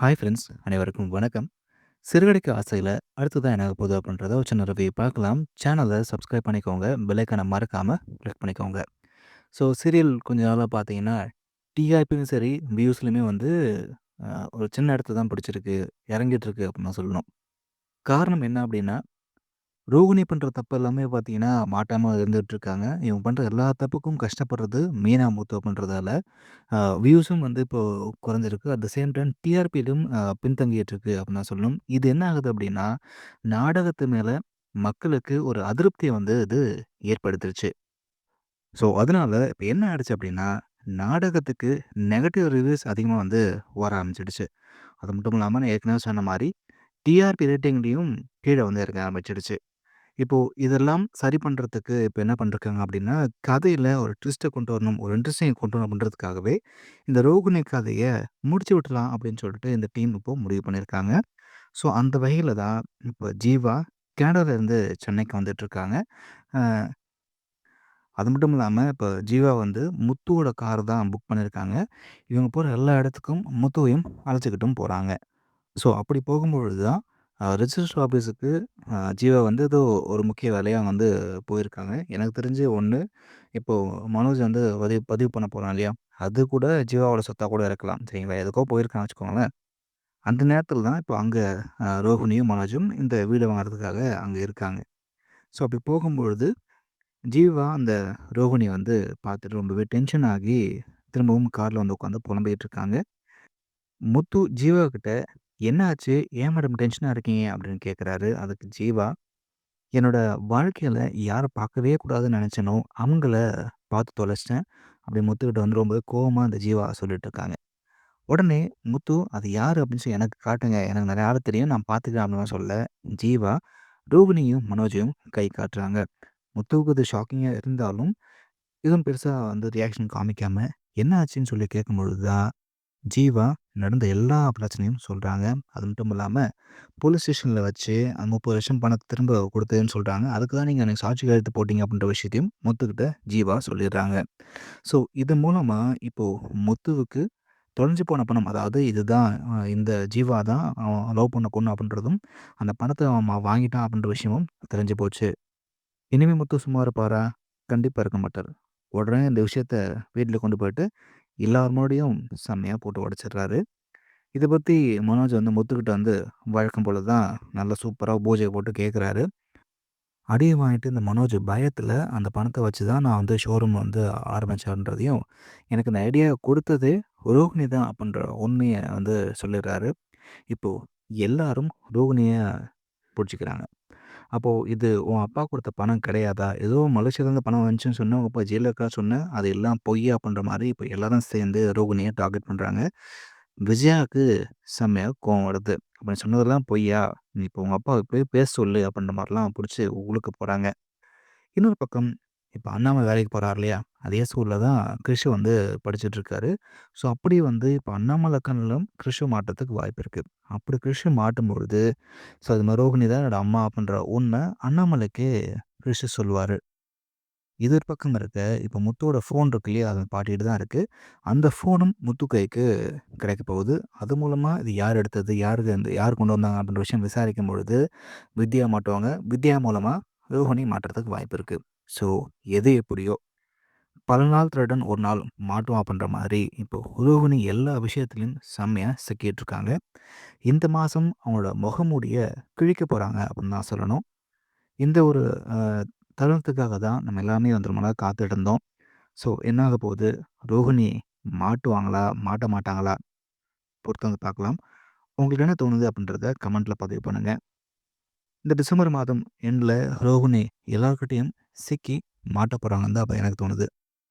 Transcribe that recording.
Hi friends அனைவருக்கும் வணக்கம். சிறுகடிக்க ஆசையில அடுத்ததான் என்ன ஆகப் போகுது அப்படின்றத ஒரு சின்ன ரிவ்யூ பார்க்கலாம். சேனலை சப்ஸ்கிரைப் பண்ணிக்கோங்க. பெல் ஐகானை மறக்காம கிளிக் பண்ணிக்கோங்க. ஸோ சீரியல் கொஞ்ச நாளா பார்த்தீங்கன்னா, டிஆர்பியும் சரி, வியூஸ்லயுமே வந்து ஒரு சின்ன இடத்த தான் பிடிச்சிருக்கு. இறங்கிட்டு இருக்கு அப்படின்னு தான் சொல்லணும். காரணம் என்ன அப்படின்னா, ரோகிணி பண்ற தப்பு எல்லாமே பார்த்தீங்கன்னா, மாட்டாம இருந்துட்டு இருக்காங்க. இவங்க பண்ற எல்லா தப்புக்கும் கஷ்டப்படுறது மீனா முத்து அப்படின்றதால வியூஸும் வந்து இப்போ குறைஞ்சிருக்கு. அட் த சேம் டைம் டிஆர்பியிலும் பின்தங்கிட்டு இருக்கு அப்படின்னு தான் சொல்லணும். இது என்ன ஆகுது அப்படின்னா, நாடகத்து மேல மக்களுக்கு ஒரு அதிருப்திய வந்து இது ஏற்படுத்திருச்சு. ஸோ, அதனால இப்ப என்ன ஆயிடுச்சு அப்படின்னா, நாடகத்துக்கு நெகட்டிவ் ரிவ்யூஸ் அதிகமா வந்து வர ஆரம்பிச்சுடுச்சு. அது மட்டும் இல்லாம நான் ஏற்கனவே சொன்ன மாரி டிஆர்பி ரேட்டிங்லயும் கீழ வந்து இறங்க ஆரம்பிச்சுடுச்சு. இப்போ இதெல்லாம் சரி பண்றதுக்கு இப்ப என்ன பண்ணிருக்காங்க அப்படின்னா, கதையில ஒரு ட்விஸ்ட்ட கொண்டு வரணும். ஒரு இன்ட்ரெஸ்டிங் கொண்டு வரணும் அப்படின்றதுக்காகவே, இந்த ரோகிணி கதைய முடிச்சு விட்டுறலாம் அப்படின்னு சொல்லிட்டு இந்த டீம் இப்போ முடிவு பண்ணியிருக்காங்க. ஸோ அந்த வகையில தான் இப்போ ஜீவா கனடால இருந்து சென்னைக்கு வந்துட்டுருக்காங்க. அ அது மட்டும் இல்லாம இப்ப ஜீவா வந்து முத்துவோட கார் தான் புக் பண்ணியிருக்காங்க. இவங்க போற எல்லா இடத்துக்கும் முத்துவையும் அழைச்சுக்கிட்டும் போறாங்க. ஸோ, அப்படி போகும்பொழுது தான் ரிஜிஸ்டர் ஆஃபீஸுக்கு ஜீவா வந்து ஏதோ ஒரு முக்கிய வேலையா வந்து போயிருக்காங்க. எனக்கு தெரிஞ்சு ஒண்ணு, இப்போ மனோஜ் வந்து பதிவு பதிவு பண்ண போறான் இல்லையா? அது கூட ஜீவாவோட சொத்தா கூட இருக்கலாம். சரிங்களா? எதுக்கோ போயிருக்கான்னு வச்சுக்கோங்களேன். அந்த நேரத்தில தான் இப்போ அங்க ரோஹிணியும், மனோஜும் இந்த வீடு வாங்குறதுக்காக அங்க இருக்காங்க. ஸோ, அப்படி போகும்பொழுது ஜீவா அந்த ரோகிணிய வந்து பார்த்துட்டு ரொம்பவே டென்ஷன் ஆகி திரும்பவும் கார்ல வந்து உட்காந்து புலம்பிட்டு இருக்காங்க. முத்து ஜீவா கிட்ட "என்ன ஆச்சு? ஏன் மேடம் டென்ஷனா இருக்கீங்க?" அப்படின்னு கேட்குறாரு. அதுக்கு ஜீவா, "என்னோட வாழ்க்கையில யார பார்க்கவே கூடாதுன்னு நெனச்சேனோ, அவங்கள பார்த்து தொலைச்சிட்டேன்." அப்படி முத்துக்கிட்ட வந்து ரொம்ப கோவமா அந்த ஜீவா சொல்லிட்டு இருக்காங்க. உடனே முத்து, "அது யாரு அப்படின்னு சொல்லி எனக்கு காட்டுங்க. எனக்கு நெறைய ஆள தெரியும். நான் பார்த்துக்கிறேன்." அப்படின்லாம் சொல்ல, ஜீவா ரோகிணியும், மனோஜையும் கை காட்டுறாங்க. முத்துவுக்கு இது ஷாக்கிங்கா இருந்தாலும், எதுவும் பெருசா வந்து ரியாக்ஷன் காமிக்காம, "என்ன ஆச்சுன்னு?" சொல்லி கேட்கும்பொழுது தான் ஜீவா நடந்த எல்லா பிரச்சனையும் சொல்றாங்க. அது மட்டும் இல்லாம, போலீஸ் ஸ்டேஷன்ல வச்சு அந்த 30,00,000 பணத்த திரும்ப குடுத்தேன்னு சொல்றாங்க. அதுக்கு தான் நீங்க எனக்கு சாட்சி கையெழுத்து போட்டீங்க அப்படின்ற விஷயத்தையும் முத்துக்கிட்ட ஜீவா சொல்லிடுறாங்க. ஸோ, இது மூலமா இப்போ முத்துவுக்கு தொலைஞ்சு போன பணம், அதாவது இதுதான் இந்த ஜீவா தான் அவன் லவ் பண்ண பொண்ணு அப்படின்றதும், அந்த பணத்த அவன் வாங்கிட்டான் அப்படின்ற விஷயமும் தெரிஞ்சு போச்சு. இனிமே முத்து சும்மா இருப்பாரா? கண்டிப்பா இருக்க மாட்டாரு. உடனே இந்த விஷயத்த வீட்ல கொண்டு போயிட்டு எல்லார் முன்னாடியும் செம்மையா போட்டு உடைச்சிடுறாரு. இத பத்தி மனோஜ் வந்து முத்துக்கிட்ட வந்து வழக்கம் போல தான் நல்லா சூப்பரா பூஜைய போட்டு கேட்குறாரு. அடிய வாங்கிட்டு இந்த மனோஜ் பயத்துல அந்த பணத்த வச்சு தான் நான் வந்து ஷோரூம் வந்து ஆரம்பிச்சேன்றதையும், எனக்கு இந்த ஐடியா குடுத்ததே ரோகிணி தான் அப்படின்ற உண்மைய வந்து சொல்லிடுறாரு. இப்போ எல்லாரும் ரோகிணிய புடிச்சுக்கிறாங்க. அப்போ இது உன் அப்பா குடுத்த பணம் கிடையாதா? ஏதோ மலேசியாலருந்து பணம் வந்துச்சுன்னு சொன்ன, உங்க அப்பா ஜெயில்ல இருக்காருன்னு சொன்ன, அது எல்லாம் பொய் அப்படின்ற மாரி இப்ப எல்லாரும் சேர்ந்து ரோகிணிய டார்கெட் பண்றாங்க. விஜயாவுக்கு செம்மையா கோவம் வருது. அப்ப நீ சொன்னதெல்லாம் பொய்யா? நீ இப்போ உங்க அப்பாவ போய் பேச சொல்லு அப்படின்ற மாரிலாம் புடிச்சு உழுக்க போறாங்க. இன்னொரு பக்கம் இப்ப அண்ணாமலை வேலைக்கு போறார் இல்லையா? அதே ஸ்கூல்ல தான் கிறிஷ் வந்து படிச்சுட்டு இருக்காரு. ஸோ அப்படி வந்து இப்ப அண்ணாமலை கண்ணிலும் கிறிஷ் மாட்றதுக்கு வாய்ப்பு இருக்கு. அப்படி கிறிஷ் மாட்டும்பொழுது, ஸோ அது மாரி ரோகிணி தான் என்னோட அம்மா அப்படின்ற உண்ம அண்ணாமலைக்கு கிறிஷ் சொல்லுவாரு. இது ஒரு பக்கம் இருக்க, இப்ப முத்துவோட ஃபோன் இருக்கு இல்லையா? அது பாட்டிட்ட தான் இருக்கு. அந்த ஃபோனும் முத்து கைக்கு கிடைக்க போகுது. அது மூலமா இது யார் எடுத்தது? யார் கொண்டு வந்தாங்க? அப்படின்ற விஷயம் விசாரிக்கும் பொழுது, வித்யா மாட்டுவாங்க. வித்யா மூலமா ரோஹிணி மாட்றதுக்கு வாய்ப்பு இருக்கு. ஸோ எது எப்படியோ, பல நாள் திருடன் ஒரு நாள் மாட்டுவான் அப்படின்ற மாரி, இப்போ ரோஹிணி எல்லா விஷயத்திலயும் செம்மையா சிக்கிட்டு இருக்காங்க. இந்த மாசம் அவங்களோட முகமூடிய கிழிக்க போறாங்க அப்படின்னு தான் சொல்லணும். இந்த ஒரு அ தருணத்துக்காக தான் நம்ம எல்லாருமே வந்து ரொம்ப நாள் காத்துட்டு இருந்தோம். ஸோ என்ன ஆக போகுது? ரோகிணி மாட்டுவாங்களா? மாட்ட மாட்டாங்களா? பொறுத்து வந்து பார்க்கலாம். உங்களுக்கு என்ன தோணுது அப்படின்றத கமெண்ட்ல பதிவு பண்ணுங்க. இந்த டிசம்பர் மாதம் எண்ட்ல ரோகிணி எல்லார்கிட்டயும் சிக்கி மாட்ட போறாங்கன்னு தான் அப்ப எனக்கு தோணுது.